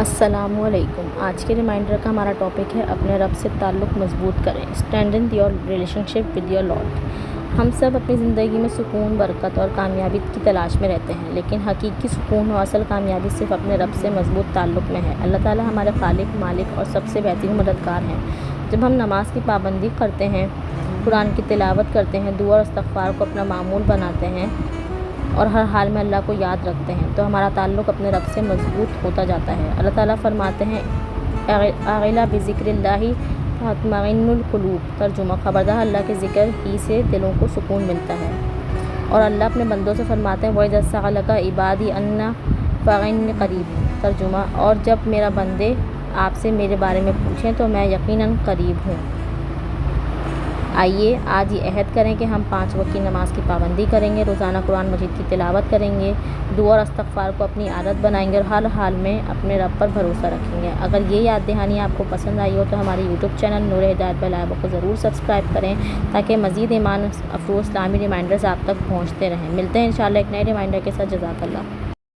السلام علیکم۔ آج کے ریمائنڈر کا ہمارا ٹاپک ہے اپنے رب سے تعلق مضبوط کریں، strengthen your relation ship with your lord. ہم سب اپنی زندگی میں سکون، برکت اور کامیابی کی تلاش میں رہتے ہیں، لیکن حقیقی سکون و اصل کامیابی صرف اپنے رب سے مضبوط تعلق میں ہے۔ اللہ تعالیٰ ہمارے خالق، مالک اور سب سے بہترین مددگار ہیں۔ جب ہم نماز کی پابندی کرتے ہیں، قرآن کی تلاوت کرتے ہیں، دعا اور استغفار کو اپنا معمول بناتے ہیں اور ہر حال میں اللہ کو یاد رکھتے ہیں تو ہمارا تعلق اپنے رب سے مضبوط ہوتا جاتا ہے۔ اللہ تعالیٰ فرماتے ہیں اعلیٰ بذکر اللہ تطمئن القلوب، ترجمہ خبردار اللہ کے ذکر ہی سے دلوں کو سکون ملتا ہے۔ اور اللہ اپنے بندوں سے فرماتے ہیں وَإِذَا سَأَلَكَ عِبَادِي عَنِّي فَإِنِّي قَرِيبٌ، ترجمہ اور جب میرا بندے آپ سے میرے بارے میں پوچھیں تو میں یقیناً قریب ہوں۔ آئیے آج یہ عہد کریں کہ ہم 5 وقت کی نماز کی پابندی کریں گے، روزانہ قرآن مجید کی تلاوت کریں گے، دعا اور استغفار کو اپنی عادت بنائیں گے اور ہر حال میں اپنے رب پر بھروسہ رکھیں گے۔ اگر یہ یاد دہانی آپ کو پسند آئی ہو تو ہمارے یوٹیوب چینل نور ہدایت بائی لائبہ کو ضرور سبسکرائب کریں تاکہ مزید ایمان افروز اسلامی ریمائنڈرز آپ تک پہنچتے رہیں۔ ملتے ہیں انشاءاللہ ایک نئے ریمائنڈر کے ساتھ۔ جزاک اللہ۔